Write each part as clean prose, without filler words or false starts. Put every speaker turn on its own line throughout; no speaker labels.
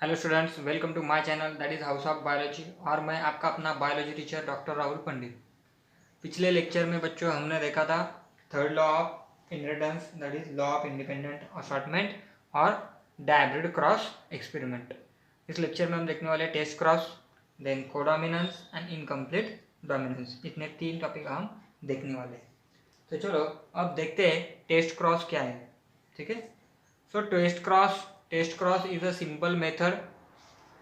Hello students, welcome to my channel that is house of biology. और मैं आपका अपना biology teacher doctor Rahul Pandit. पिछले लेक्चर में बच्चों हमने देखा था third law of inheritance, that is law of independent assortment और डायब्रिड क्रॉस एक्सपेरिमेंट। इस लेक्चर में हम देखने वाले test cross, then codominance and incomplete dominance. इतने 3 टॉपिक हम देखने वाले हैं। तो चलो अब देखते हैं टेस्ट क्रॉस क्या है। ठीक है, so test cross is a simple method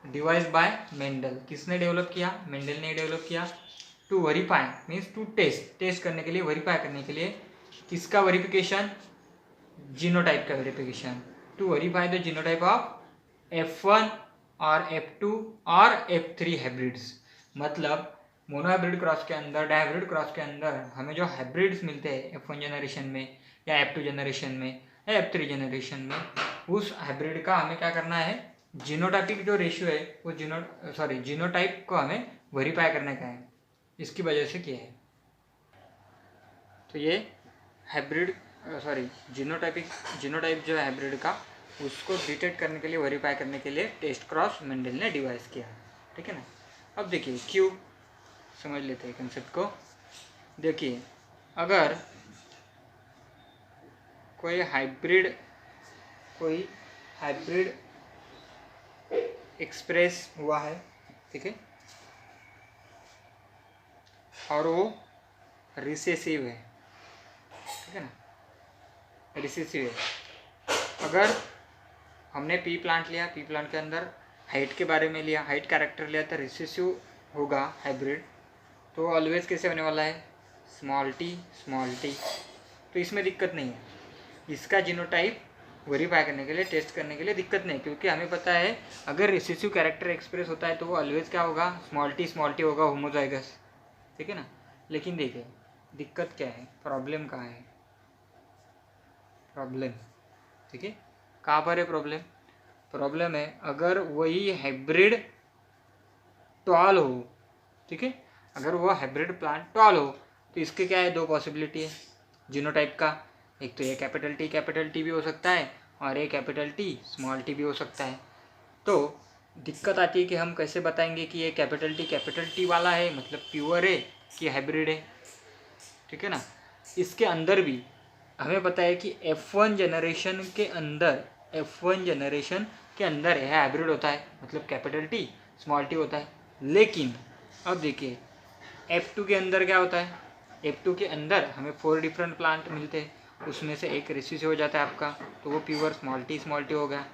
devise by Mendel. किसने डेवलप किया? मेंडल ने डेवलप किया। To verify means to test करने के लिए, वेरीफाई करने के लिए। किसका वेरिफिकेशन? जीनोटाइप का verification. To verify the genotype of F1 और F2 और F3 हाइब्रिड्स। मतलब मोनोहाइब्रिड क्रॉस के अंदर, डायहाइब्रिड क्रॉस के अंदर हमें जो हाइब्रिड्स मिलते हैं F1 जनरेशन में या F2 जनरेशन में या F3 जनरेशन में, उस हाइब्रिड का हमें क्या करना है? जीनोटाइपिक जो रेशियो है वो जीनोटाइप को हमें वेरीफाई करने का है। इसकी वजह से किया है। तो ये हाइब्रिड जीनोटाइप जो है हाइब्रिड का, उसको डिटेक्ट करने के लिए, वेरीफाई करने के लिए टेस्ट क्रॉस मेंडल ने डिवाइस किया। ठीक है ना। अब देखिए क्यों, समझ लेते हैं कंसेप्ट को। देखिए, अगर कोई हाइब्रिड एक्सप्रेस हुआ है, ठीक है, और वो रिसेसिव है, ठीक है ना, रिसेसिव है। अगर हमने पी प्लांट लिया, पी प्लांट के अंदर हाइट के बारे में लिया, हाइट कैरेक्टर लिया, तो रिसेसिव होगा हाइब्रिड। तो ऑलवेज कैसे होने वाला है? Small t. तो इसमें दिक्कत नहीं है। इसका जीनोटाइप वेरीफाई करने के लिए, टेस्ट करने के लिए दिक्कत नहीं, क्योंकि हमें पता है अगर रिसेसिव कैरेक्टर एक्सप्रेस होता है तो वो ऑलवेज क्या होगा? स्मॉल टी होगा, होमोजाइगस। ठीक है ना। लेकिन देखिए दिक्कत क्या है, प्रॉब्लम कहाँ है? प्रॉब्लम, ठीक है, कहाँ पर है प्रॉब्लम? प्रॉब्लम है अगर वही हाइब्रिड टॉल हो, ठीक है, अगर वो हाइब्रिड प्लांट टॉल हो तो इसके क्या है? 2 पॉसिबिलिटी है जीनोटाइप का। एक तो ये कैपिटल टी भी हो सकता है और ये कैपिटल टी स्मॉल टी भी हो सकता है। तो दिक्कत आती है कि हम कैसे बताएंगे कि ये कैपिटल टी वाला है, मतलब प्योर है कि हाइब्रिड है। ठीक है ना। इसके अंदर भी हमें पता है कि F1 जनरेशन के अंदर यह हाइब्रिड होता है, मतलब कैपिटल टी स्मॉल टी होता है। लेकिन अब देखिए F2 के अंदर क्या होता है? F2 के अंदर हमें 4 डिफरेंट प्लांट मिलते हैं, उसमें से एक रिसेसिव हो जाता है आपका, तो वो प्योर स्मॉल टी हो गया।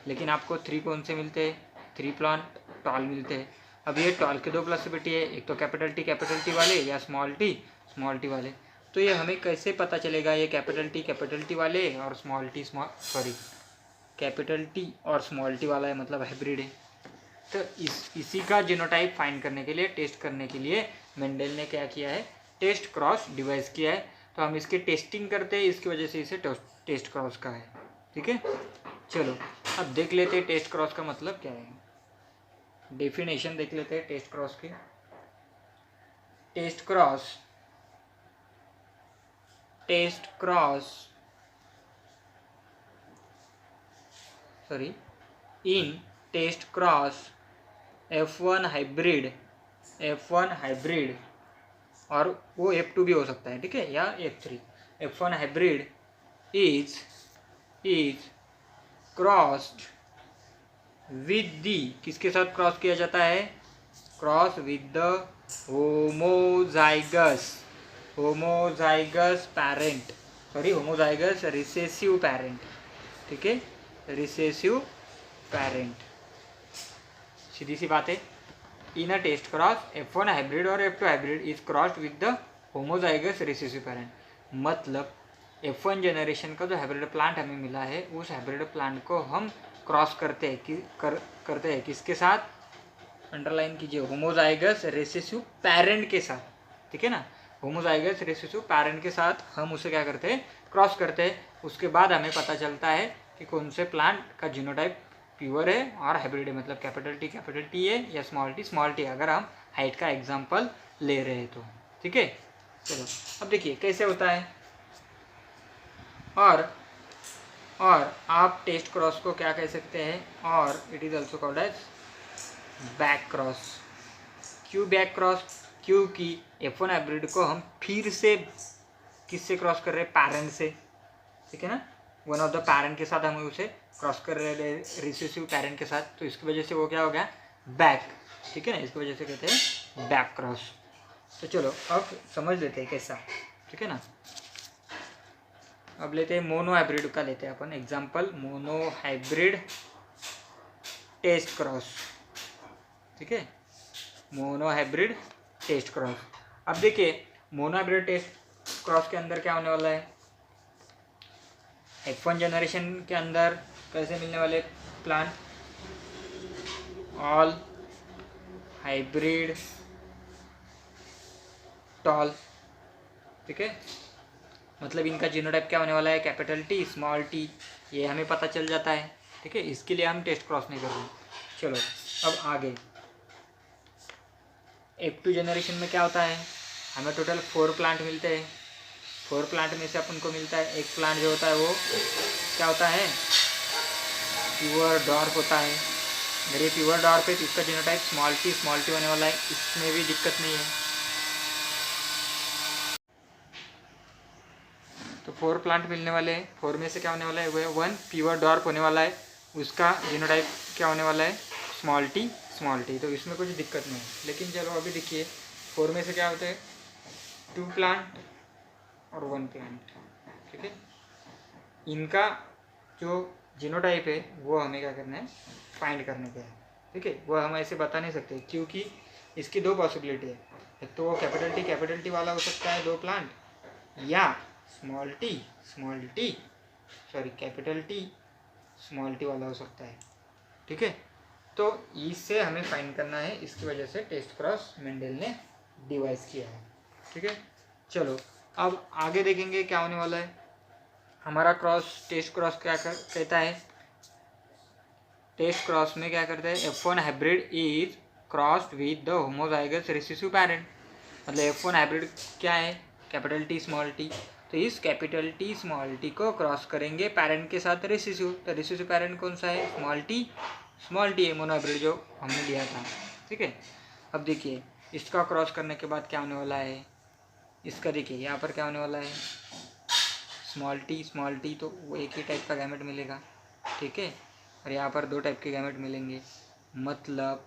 लेकिन आपको 3 कौन से मिलते हैं? 3 प्लांट टॉल मिलते हैं। अब ये टॉल के 2 पॉसिबिलिटी है, एक तो कैपिटल टी वाले या स्मॉल टी वाले। तो ये हमें कैसे पता चलेगा ये कैपिटल टी वाले और कैपिटल टी और स्मॉल टी वाला है, मतलब हाइब्रिड है। तो इसी का जीनोटाइप फाइंड करने के लिए, टेस्ट करने के लिए मेंडल ने क्या किया है? टेस्ट क्रॉस डिवाइस किया है। तो हम इसकी टेस्टिंग करते हैं, इसकी वजह से इसे टेस्ट क्रॉस का है। ठीक है, चलो अब देख लेते हैं टेस्ट क्रॉस का मतलब क्या है। डेफिनेशन देख लेते हैं टेस्ट क्रॉस की। Test cross in test cross F1 hybrid और वो F2 भी हो सकता है, ठीक है, या F3। F1 hybrid is crossed with the, किसके साथ क्रॉस किया जाता है? Cross with the homozygous recessive parent. ठीक है, रिसेसिव पैरेंट। सीधी सी बात है। In a test cross F1 hybrid और F2 hybrid is crossed with the homozygous recessive parent. मतलब F1 जनरेशन का जो हाइब्रिड प्लांट हमें मिला है, उस हाइब्रिड प्लांट को हम क्रॉस करते हैं किसके साथ? अंडरलाइन कीजिए, होमोजाइगस रेसेसिव पैरेंट के साथ। ठीक है ना, होमोजाइगस रेसेसिव पैरेंट के साथ हम उसे क्या करते हैं? क्रॉस करते हैं। उसके बाद हमें पता चलता है कि कौन से प्लांट का जीनोटाइप प्योर है और हाइब्रिड है, मतलब कैपिटल टी है या स्मॉल टी, अगर हम हाइट का एग्जाम्पल ले रहे हैं तो। ठीक है, चलो अब देखिए कैसे होता है। और और आप टेस्ट क्रॉस को क्या कह सकते हैं, और it is also called as back cross. क्यों बैक क्रॉस? क्योंकि F1 हाइब्रिड को हम फिर से किससे क्रॉस कर रहे हैं, पैरेंट से, ठीक है ना, वन ऑफ द पैरेंट के साथ हम उसे क्रॉस कर रहे हैं, रिसेसिव पैरेंट के साथ, तो इसकी वजह से वो क्या हो गया, बैक, ठीक है ना, इसकी वजह से कहते हैं बैक क्रॉस। तो चलो अब समझ लेते हैं कैसा, ठीक है ना। अब लेते हैं मोनो हाइब्रिड का, लेते हैं अपन example, mono hybrid test cross, ठीक है, मोनो हाइब्रिड टेस्ट क्रॉस। अब देखिए मोनो हाइब्रिड टेस्ट क्रॉस के अंदर क्या होने वाला है, F1 जनरेशन के अंदर कैसे मिलने वाले प्लांट, ऑल हाइब्रिड टॉल, ठीक है, मतलब इनका जीनोटाइप क्या होने वाला है, कैपिटल टी स्मॉल टी, ये हमें पता चल जाता है, ठीक है, इसके लिए हम टेस्ट क्रॉस नहीं कर रहे। चलो अब आगे F2 जनरेशन में क्या होता है, हमें टोटल 4 प्लांट मिलते हैं। 4 प्लांट में से अपन को मिलता है एक प्लांट जो होता है वो क्या होता है, प्योर डॉर्फ होता है। अगर ये प्योर डॉर्फ है तो इसका जीनोटाइप स्मॉल टी होने वाला है, इसमें भी दिक्कत नहीं है। तो 4 प्लांट मिलने वाले हैं, 4 में से क्या होने वाला है, वो 1 प्योर डॉर्फ होने वाला है, उसका जीनोटाइप क्या होने वाला है, स्मॉल टी, तो इसमें कुछ दिक्कत नहीं है। लेकिन चलो अभी देखिए 4 में से क्या होते हैं, 2 प्लांट और 1 प्लांट, ठीक है, इनका जो जीनोटाइप है वो हमें क्या करना है, फाइंड करने का है, ठीक है। वो हम ऐसे बता नहीं सकते क्योंकि इसकी 2 पॉसिबिलिटी है, एक तो वो कैपिटल टी वाला हो सकता है 2 प्लांट, या कैपिटल टी स्मॉल टी वाला हो सकता है, ठीक है। तो इससे हमें फाइंड करना है, इसकी वजह से टेस्ट क्रॉस मेंडल ने डिवाइस किया है, ठीक है। चलो अब आगे देखेंगे क्या होने वाला है। हमारा टेस्ट क्रॉस क्या कहता है, टेस्ट क्रॉस में क्या करता है, F1 hybrid is crossed with the homozygous recessive parent. मतलब F1 हाइब्रिड क्या है, कैपिटल टी स्मॉल टी, तो इस कैपिटल टी स्मॉल टी को क्रॉस करेंगे पैरेंट के साथ रिसेसिव, तो रिसेसिव पैरेंट कौन सा है, स्मॉल टी है, मोनो हाइब्रिड जो हमने लिया था, ठीक है। अब देखिए इसका क्रॉस करने के बाद क्या होने वाला है, इसका देखिए यहाँ पर क्या होने वाला है, स्मॉल टी, तो वो एक ही टाइप का गैमेट मिलेगा, ठीक है, और यहाँ पर 2 टाइप के गैमेट मिलेंगे, मतलब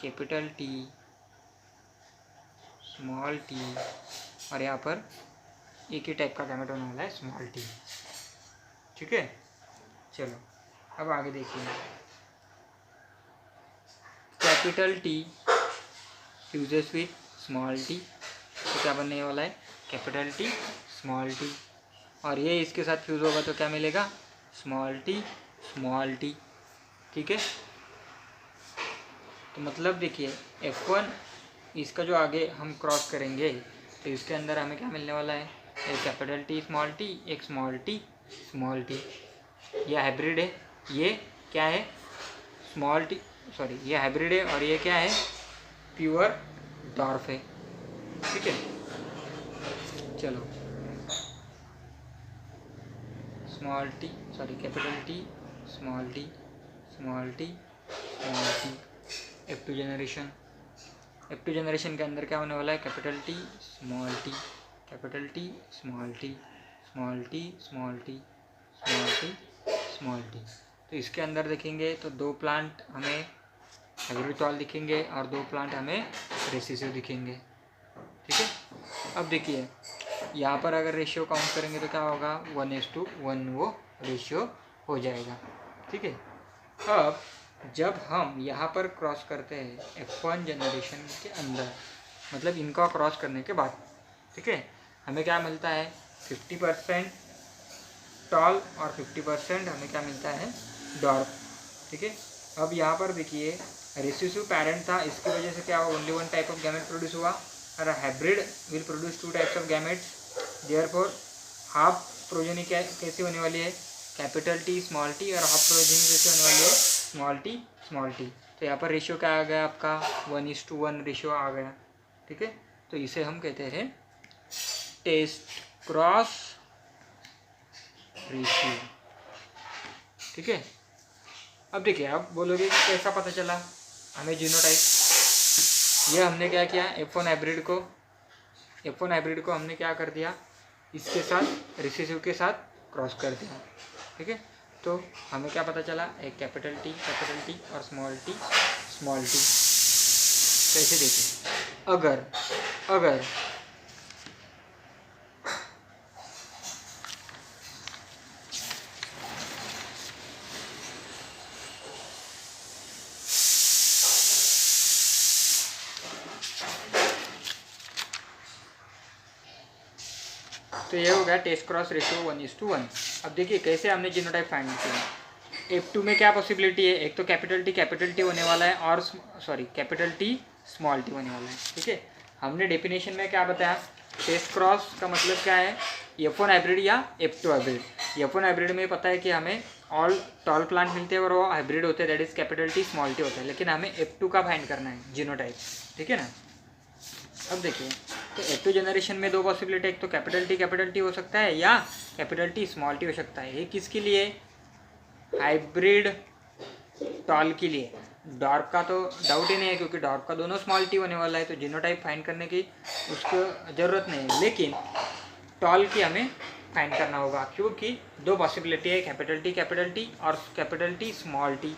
कैपिटल टी स्मॉल टी, और यहाँ पर एक ही टाइप का गैमेट होने वाला है स्मॉल टी, ठीक है। चलो अब आगे देखिए, capital T fuses with small t, तो क्या बनने वाला है, कैपिटल टी स्मॉल टी, और ये इसके साथ फ्यूज़ होगा तो क्या मिलेगा, स्मॉल टी, ठीक है। तो मतलब देखिए F1 इसका जो आगे हम क्रॉस करेंगे तो इसके अंदर हमें क्या मिलने वाला है, एक कैपिटल टी, एक स्मॉल टी, ये हाइब्रिड है, ये क्या है, ये हाइब्रिड है, और ये क्या है, प्योर डॉर्फ है, ठीक है। चलो capital T small T F2 generation के अंदर क्या होने वाला है, कैपिटल टी स्मॉल टी। तो इसके अंदर देखेंगे तो 2 प्लांट हमें हाइब्रिड दिखेंगे और 2 प्लांट हमें रेसिसिव दिखेंगे, ठीक है। अब देखिए यहाँ पर अगर रेशियो काउंट करेंगे तो क्या होगा, 1:1 वो रेशियो हो जाएगा, ठीक है। अब जब हम यहाँ पर क्रॉस करते हैं F1 जनरेशन के अंदर, मतलब इनका क्रॉस करने के बाद, ठीक है, हमें क्या मिलता है, 50% टॉल और 50% हमें क्या मिलता है, डॉर्फ, ठीक है। अब यहाँ पर देखिए रेसिसिव पैरेंट था, इसकी वजह से क्या हुआ, only 1 type of gamete produce हुआ, और hybrid will produce 2 types of gametes, therefore half progeny कैसी होने वाली है, कैपिटल टी स्मॉल टी, और हाफ प्रोजेनी कैसी होने वाली है, स्मॉल टी। तो यहाँ पर रेशियो क्या आ गया आपका, 1:1 रेशियो आ गया, ठीक है। तो इसे हम कहते हैं टेस्ट क्रॉस रेशियो, ठीक है। अब देखिए, आप बोलोगे कि कैसा पता चला हमें जीनोटाइप। ये हमने क्या किया, F1 हाइब्रिड को हमने क्या कर दिया, इसके साथ रिसेसिव के साथ क्रॉस कर दिया, ठीक है। तो हमें क्या पता चला, एक कैपिटल टी और स्मॉल टी। कैसे देखें, अगर तो ये हो गया टेस्ट क्रॉस रेशियो 1:1। अब देखिए कैसे हमने जीनोटाइप फाइंड किया। F2 में क्या पॉसिबिलिटी है, एक तो कैपिटल टी होने वाला है और कैपिटल टी स्मॉल टी होने वाला है, ठीक है। हमने डेफिनेशन में क्या बताया, टेस्ट क्रॉस का मतलब क्या है, F1 हाइब्रिड या F2 हाइब्रिड। F1 हाइब्रिड में पता है कि हमें ऑल टॉल प्लांट मिलते हैं और वो हाइब्रिड होते हैं, that is capital T small T होता है, लेकिन हमें F2 का फाइंड करना है जीनोटाइप, ठीक है ना। अब देखिए, तो F2 जनरेशन में दो पॉसिबिलिटी, एक तो कैपिटल टी हो सकता है या कैपिटल टी स्मॉल टी हो सकता है। ये किसके लिए, हाइब्रिड टॉल के लिए। डॉर्क का तो डाउट ही नहीं है, क्योंकि डॉर्क का दोनों स्मॉल टी होने वाला है, तो जीनोटाइप फाइंड करने की उसको ज़रूरत नहीं है। लेकिन टॉल की हमें फाइंड करना होगा, क्योंकि दो पॉसिबिलिटी है, कैपिटल टी और कैपिटल टी स्मॉल टी।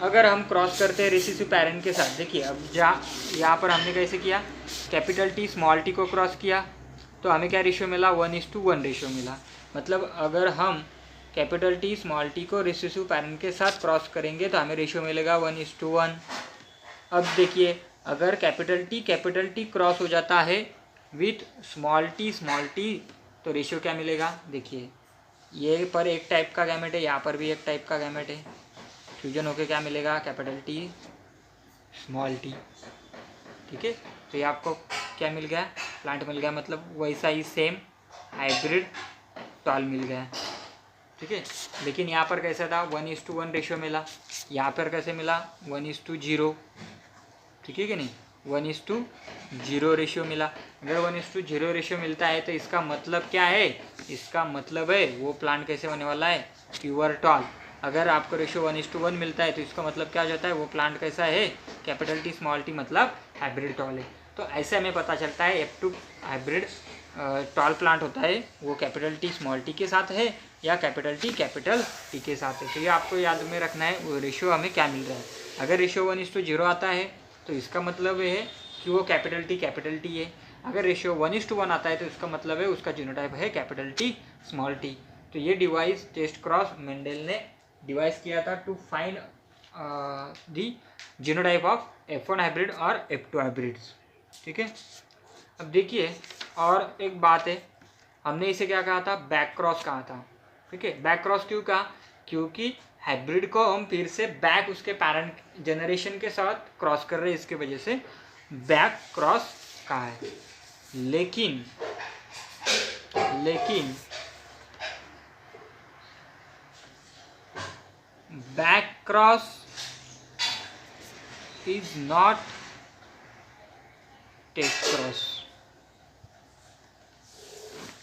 अगर हम क्रॉस करते हैं रिसेसिव पैरेंट के साथ, देखिए अब यहाँ पर हमने कैसे किया, कैपिटल टी स्मॉल टी को क्रॉस किया तो हमें क्या रेशियो मिला, 1:1 रेशियो मिला। मतलब अगर हम कैपिटल टी स्मॉल टी को रिसेसिव पैरेंट के साथ क्रॉस करेंगे तो हमें रेशियो मिलेगा 1:1। अब देखिए, अगर कैपिटल टी क्रॉस हो जाता है विथ स्मॉल टी तो रेशियो क्या मिलेगा, देखिए ये पर एक टाइप का गैमेट है, यहाँ पर भी एक टाइप का गैमेट है, फ्यूजन होके क्या मिलेगा, कैपिटल टी स्मॉल टी, ठीक है। तो ये आपको क्या मिल गया, प्लांट मिल गया, मतलब वैसा ही सेम हाइब्रिड टॉल मिल गया, ठीक है। लेकिन यहाँ पर कैसा था, 1:1 रेशियो मिला, यहाँ पर कैसे मिला 1:0, ठीक है कि नहीं, 1:0 रेशियो मिला। अगर 1:0 रेशियो मिलता है तो इसका मतलब क्या है, इसका मतलब है वो प्लांट कैसे होने वाला है, प्योर टॉल। अगर आपको रेशियो 1:1 मिलता है तो इसका मतलब क्या हो जाता है, वो प्लांट कैसा है, कैपिटल टी स्मॉल टी, मतलब हाइब्रिड टॉल है। तो ऐसे हमें पता चलता है F2 हाइब्रिड टॉल प्लांट होता है वो कैपिटल टी स्मॉल टी के साथ है या कैपिटल टी के साथ है। तो ये आपको याद में रखना है, वो रेशियो हमें क्या मिल रहा है। अगर रेशियो 1:0 आता है तो इसका मतलब है कि वो कैपिटल टी है। अगर रेशियो 1:1 आता है तो इसका मतलब है उसका जीनोटाइप है कैपिटल टी स्मॉल टी। तो ये डिवाइस टेस्ट क्रॉस मेंडल ने डिवाइस किया था to find the genotype of F1 hybrid और F2 हाइब्रिड्स, ठीक है। अब देखिए, और एक बात है, हमने इसे क्या कहा था, बैक क्रॉस कहा था, ठीक है। बैक क्रॉस क्यों कहा, क्योंकि हाइब्रिड को हम फिर से बैक उसके पैरेंट जनरेशन के साथ क्रॉस कर रहे हैं, इसके वजह से बैक क्रॉस कहा है। लेकिन back cross is not test cross.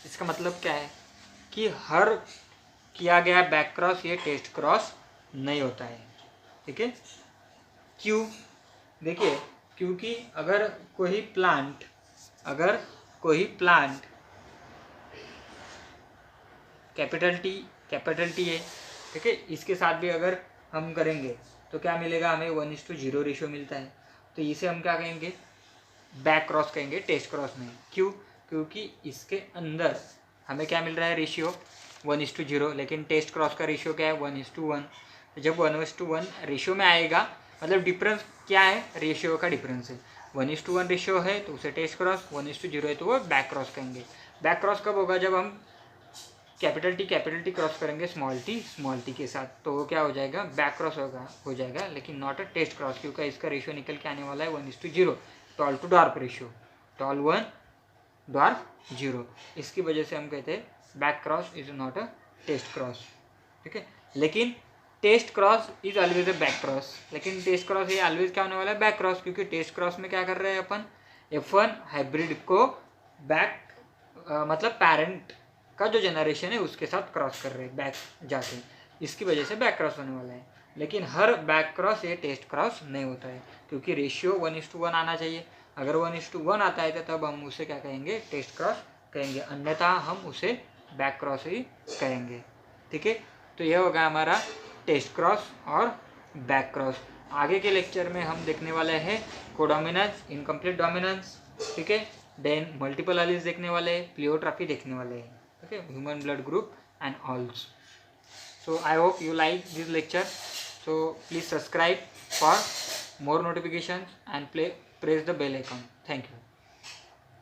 इसका मतलब क्या है कि हर किया गया बैक क्रॉस ये टेस्ट क्रॉस नहीं होता है, ठीक है। क्यों, देखिए, क्योंकि अगर कोई प्लांट कैपिटल टी है, ठीक है, इसके साथ भी अगर हम करेंगे तो क्या मिलेगा, हमें 1:0 रेशियो मिलता है। तो इसे हम क्या कहेंगे, बैक क्रॉस कहेंगे, टेस्ट क्रॉस नहीं। क्यों, क्योंकि इसके अंदर हमें क्या मिल रहा है, रेशियो 1:0, लेकिन टेस्ट क्रॉस का रेशियो क्या है, 1:1। तो जब 1:1 रेशियो में आएगा, मतलब डिफरेंस क्या है, रेशियो का डिफरेंस है। 1:1 रेशियो है तो उसे टेस्ट क्रॉस, 1:0 है तो वो बैक क्रॉस कहेंगे। बैक क्रॉस कब होगा, जब हम कैपिटल टी क्रॉस करेंगे स्मॉल टी के साथ, तो वो क्या हो जाएगा, बैक क्रॉस हो जाएगा, लेकिन नॉट अ टेस्ट क्रॉस, क्योंकि इसका रेशियो निकल के आने वाला है 1:0, tall to dwarf ratio, tall 1 dwarf 0। इसकी वजह से हम कहते हैं back cross is not a test cross, ठीक है। लेकिन test cross is always a back cross, लेकिन टेस्ट क्रॉस ये ऑलवेज क्या होने वाला है, बैक क्रॉस, क्योंकि टेस्ट क्रॉस में क्या कर रहे हैं अपन, F1 हाइब्रिड को बैक मतलब पैरेंट का जो जनरेशन है उसके साथ क्रॉस कर रहे हैं बैक जाके। इसकी वजह से बैक क्रॉस होने वाला है। लेकिन हर बैक क्रॉस ये टेस्ट क्रॉस नहीं होता है, क्योंकि रेशियो 1:1 आना चाहिए। अगर 1:1 आता है तो तब हम उसे क्या कहेंगे, टेस्ट क्रॉस कहेंगे, अन्यथा हम उसे बैक क्रॉस ही कहेंगे। ठीक है, तो यह होगा हमारा टेस्ट क्रॉस और बैक क्रॉस। आगे के लेक्चर में हम देखने वाले हैं कोडोमिनेंस, इनकम्प्लीट डोमिनेंस, ठीक है, देन मल्टीपल एलील्स देखने वाले हैं, प्लियोट्रॉपी देखने वाले हैं, okay, human blood group and alls. So I hope you like this lecture. So please subscribe for more notifications and press the bell icon. Thank you.